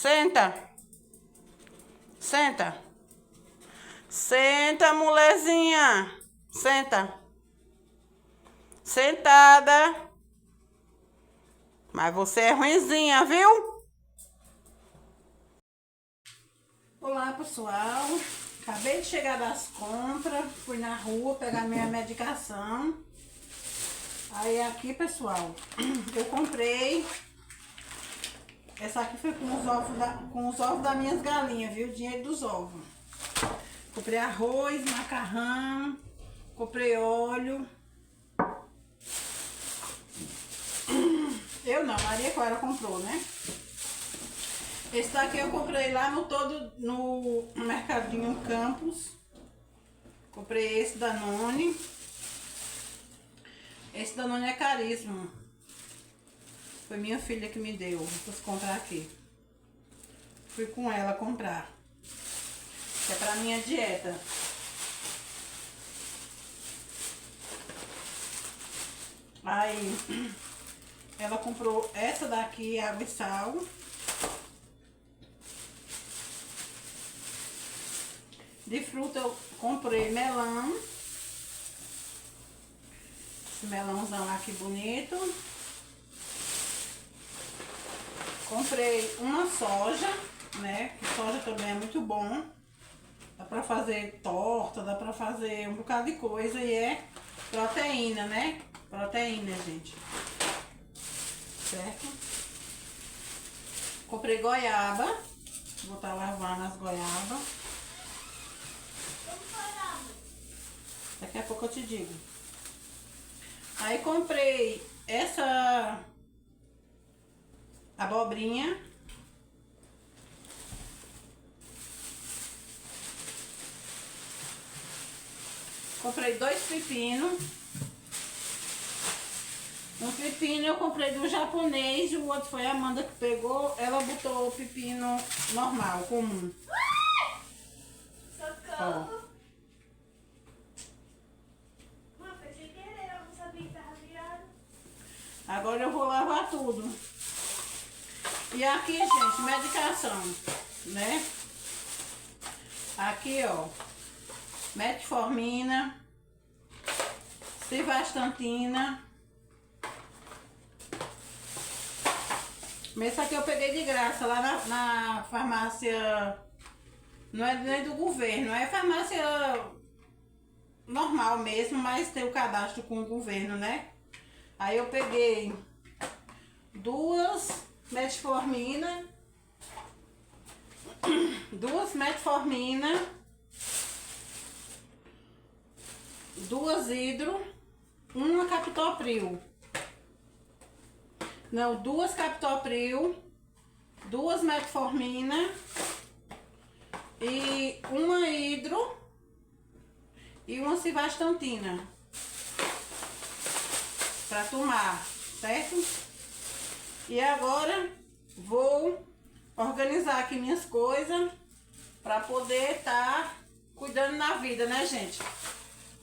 Senta. Senta. Senta, mulherzinha. Senta. Sentada. Mas você é ruinzinha, viu? Olá, pessoal. Acabei de chegar das compras. Fui na rua pegar minha medicação. Aí aqui, pessoal, eu comprei. Essa aqui foi com os ovos das minhas galinhas, viu? O dinheiro dos ovos. Comprei arroz, macarrão. Comprei óleo. Eu não, Maria Clara comprou, né? Esse daqui eu comprei lá no Mercadinho Campos. Comprei esse Danone. Esse Danone é caríssimo. Foi minha filha que me deu pra comprar aqui. Fui com ela comprar. Que é pra minha dieta. Aí, ela comprou essa daqui, água e sal. De fruta eu comprei melão. Esse melãozão aqui bonito. Comprei uma soja, né? Que soja também é muito bom. Dá pra fazer torta, dá pra fazer um bocado de coisa e é proteína, né? Proteína, gente. Certo? Comprei goiaba. Vou estar lavando as goiabas. Daqui a pouco eu te digo. Aí comprei essa abobrinha. Comprei 2 pepinos. Um pepino eu comprei do japonês e o outro foi a Amanda que pegou. Ela botou o pepino normal, comum. Socorro. Ó. Agora eu vou lavar tudo. E aqui, gente, medicação, né? Aqui, ó, metformina, civastatina. Esse aqui eu peguei de graça lá na farmácia, não é nem do governo, é farmácia normal mesmo, mas tem o cadastro com o governo, né? Aí eu peguei 2 metformina, 2 hidro, uma captopril. Não, 2 captopril, 2 metformina e uma hidro e uma civastatina para tomar, certo? E agora vou organizar aqui minhas coisas para poder estar cuidando da vida, né, gente?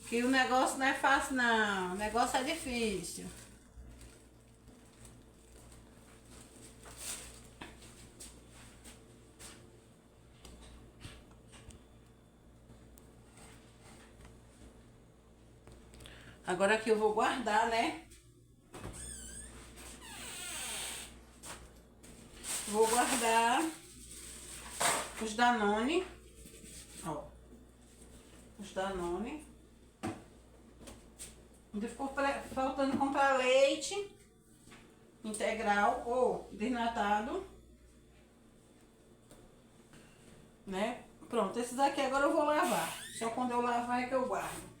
Que o negócio não é fácil, não. O negócio é difícil. Agora aqui eu vou guardar, né? Vou guardar os Danone. Ó. Os Danone. Ainda ficou faltando comprar leite integral ou desnatado. Né? Pronto, esses aqui agora eu vou lavar. Só quando eu lavar é que eu guardo.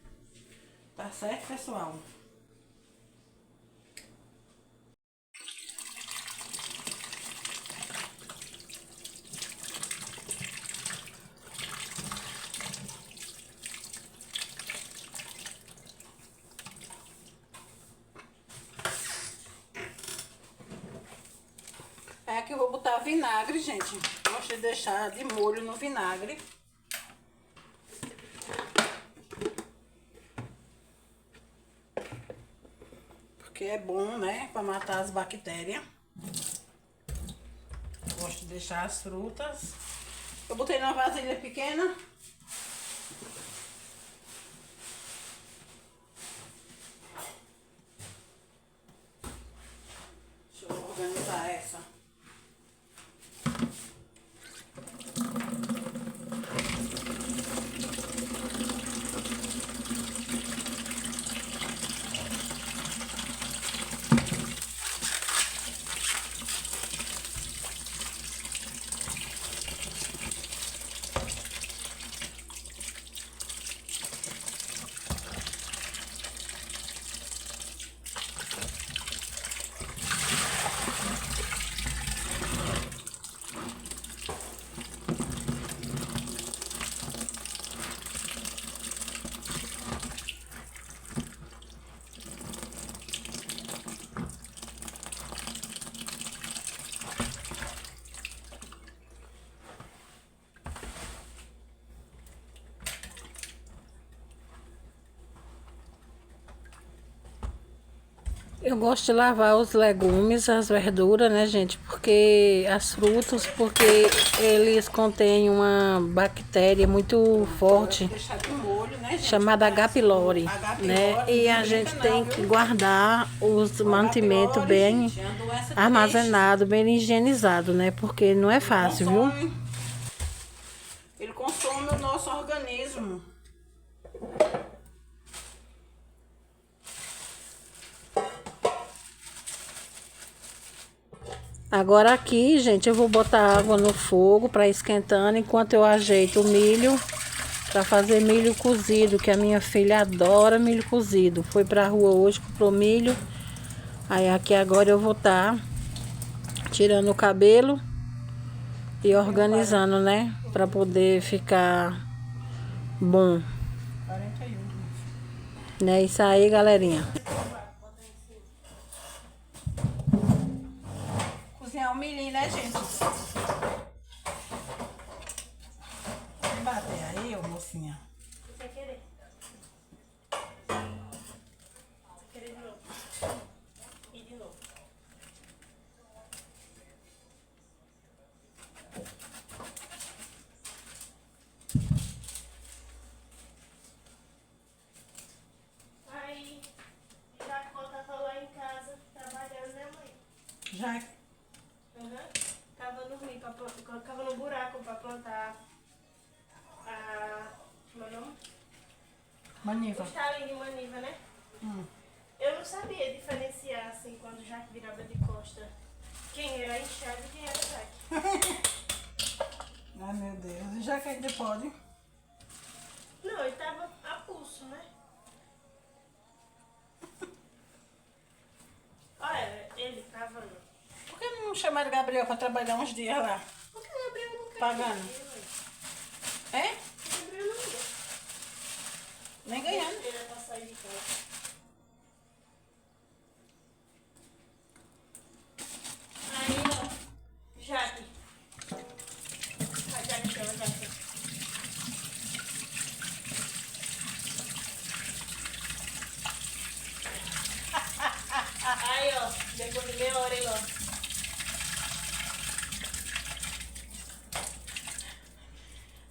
Tá certo, pessoal? É que eu vou botar vinagre, gente. Gosto de deixar de molho no vinagre. Porque é bom, né? Pra matar as bactérias. gosto de deixar as frutas. Eu botei numa vasilha pequena. Deixa eu organizar essa. Eu gosto de lavar os legumes, as verduras, né, gente? Porque as frutas, porque eles contêm uma bactéria muito forte, chamada H. pylori, né? E a gente tem que guardar os mantimentos bem armazenados, bem higienizados, né? Porque não é fácil, viu? Ele consome o nosso organismo. Agora aqui, gente, eu vou botar água no fogo para esquentando enquanto eu ajeito o milho para fazer milho cozido, que a minha filha adora milho cozido. Foi pra rua hoje, comprou milho. Aí aqui agora eu vou estar tirando o cabelo e organizando, né? Para poder ficar bom. 41. Né? Isso aí, galerinha. Cozinhar o milhinho, né, gente? Vem bater aí, ô mocinha. Você querer? Você querer de novo? E de novo. Aí, já que ela tava lá em casa, trabalhando, né, mãe? Já Tava no rio, colocava no buraco pra plantar como é o nome? maniva. Os talinhos de maniva, né? Eu não sabia diferenciar, assim, quando o Jaque virava de costa, quem era enxada e quem era Jaque. Ai, meu Deus. Já que ainda pode. Não, ele tava a pulso, né? Olha, ele cavando. Por que não chamaram o Gabriel pra trabalhar uns dias lá? Por que o Gabriel não quer? Pagando. É? O Gabriel não ia. Nem ganhando. Ele é pra sair de casa. Aí, ó, Jaque. A Jaque chama Jaque. Aí, ó, depois de meia hora, hein, ó.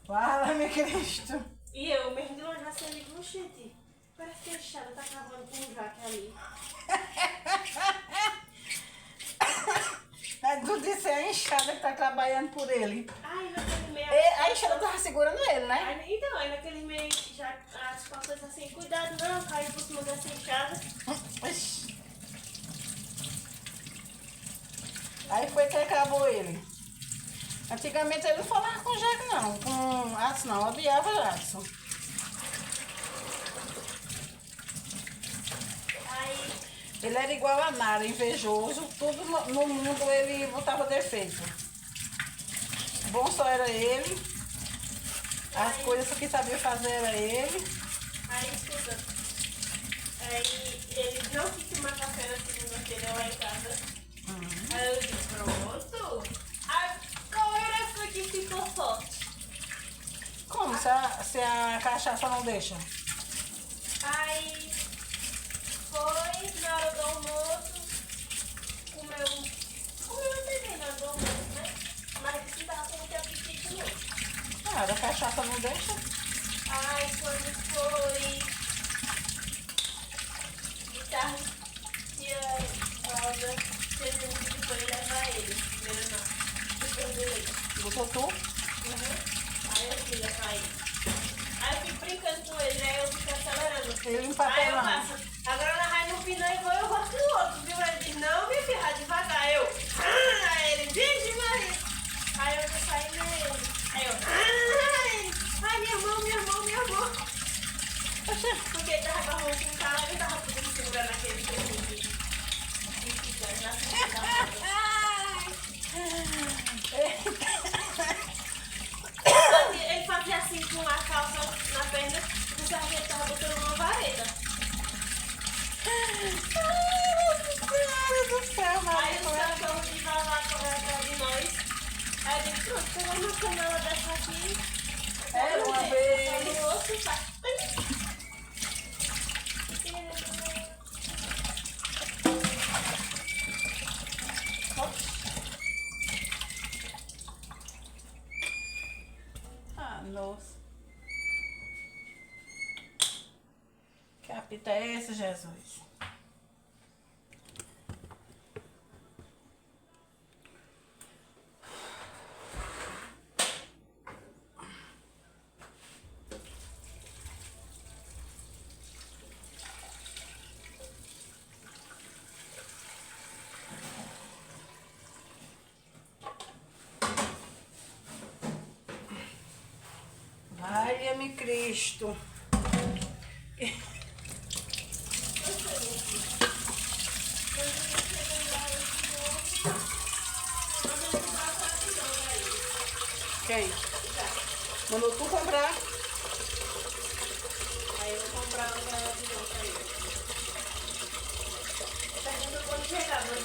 Fala-me, Cristo. E eu, mesmo de longe, assim, eu digo, gente, parece que a enxada tá cavando com um Jaque ali. Tu disse é a enxada que tá trabalhando por ele. Ai, naquele meio... A enxada tava segurando ele, né? Aí, então, aí naquele meio, já as costas assim, cuidado não, caiu por cima dessa enxada. Ixi. Aí foi que acabou ele. Antigamente ele não falava com Jaque, não. Com Aço, não. Odiava Aço. Aí, Ele era igual a Nara, invejoso. Tudo no mundo ele botava defeito. Bom só era ele. As coisas que sabia fazer era ele. aí escuta. Aí ele não quis tomar café na segunda-feira lá em casa. Aí eu disse, pronto. Agora foi que ficou forte. Como? Se a cachaça não deixa? Aí foi na hora do almoço, comeu até bem na hora do almoço, né? senhora, a cachaça não deixa? Ai, quando foi de tarde, tia Rosa fez um vídeo pra eu levar ele. Primeiro não. Depois do leite. Botou tu? Aí eu fui levar ele. Aí eu fico brincando com ele, aí eu fico acelerando. Ele Aí eu empapelando. passo. Agora ela vai no final e eu gosto do outro, viu? Ele diz, não, minha filha, vai devagar. Aí ele, vixe, Maria. Aí eu já saí nele. Aí eu, ai, minha mão. Porque ele tava com o cara, ele tava podendo segurar naquele tempo de ficar na frente da roda. Ele fazia assim com a calça na perna, o sargento tava botando uma vareta. Aí os cachorros de lá correndo atrás de nós. Aí eu disse, pronto, pegou uma canela dessa aqui. Era uma vez. No outro, tá. Ah, nossa. Que apito é esse, Jesus? Valha-me Cristo. Quem? Mandou tu comprar? Aí eu vou comprar uma canela de novo pra ele. Pergunta quando chegar, mãe.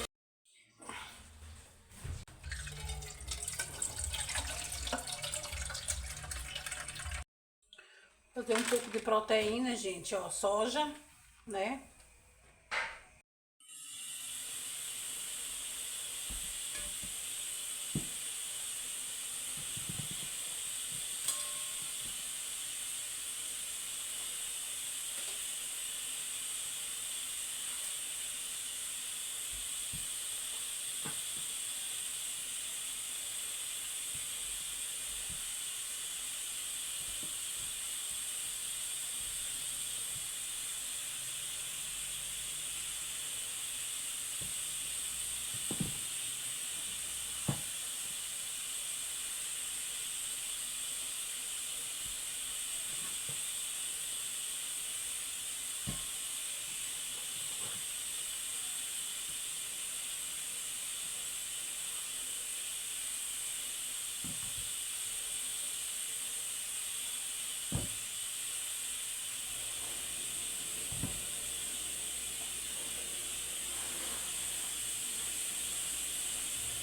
Fazer um pouco de proteína, gente, ó, soja, né?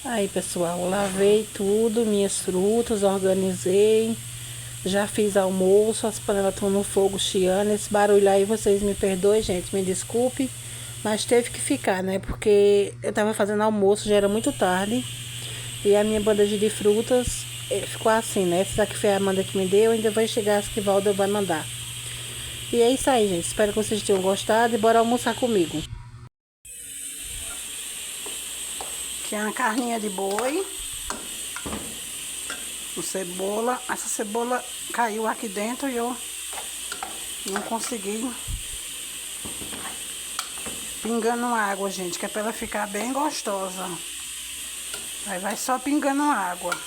Aí, pessoal, lavei tudo, minhas frutas, organizei. Já fiz almoço, as panelas estão no fogo chiando. Esse barulho aí, vocês me perdoem, gente, me desculpe. Mas teve que ficar, né? Porque eu tava fazendo almoço, já era muito tarde. E a minha bandeja de frutas ficou assim, né? Essa aqui foi a Amanda que me deu, ainda vai chegar as que Valda vai mandar. E é isso aí, gente. Espero que vocês tenham gostado e bora almoçar comigo. Aqui é uma carninha de boi. Com cebola. Essa cebola caiu aqui dentro e eu não consegui. Pingando água, gente, que é pra ela ficar bem gostosa. Aí vai só pingando água.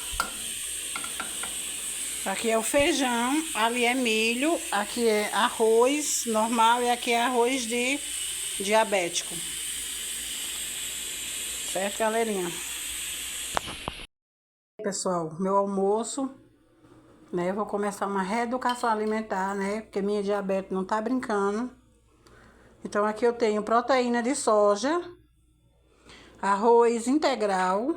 Aqui é o feijão, ali é milho, aqui é arroz normal e aqui é arroz de diabético. Certo, galerinha? Pessoal, meu almoço, né? Eu vou começar uma reeducação alimentar, né? Porque minha diabetes não tá brincando. Então aqui eu tenho proteína de soja, arroz integral,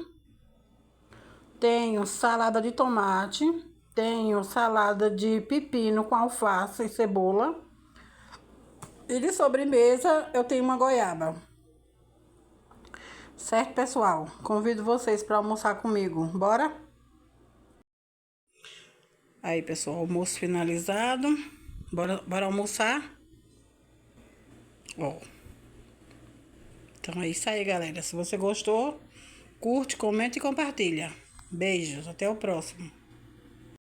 tenho salada de tomate, tenho salada de pepino com alface e cebola. E de sobremesa eu tenho uma goiaba. Certo, pessoal? Convido vocês para almoçar comigo. Bora? Aí, pessoal, almoço finalizado. Bora almoçar? Ó. Então é isso aí, galera. Se você gostou, curte, comenta e compartilha. Beijos, até o próximo.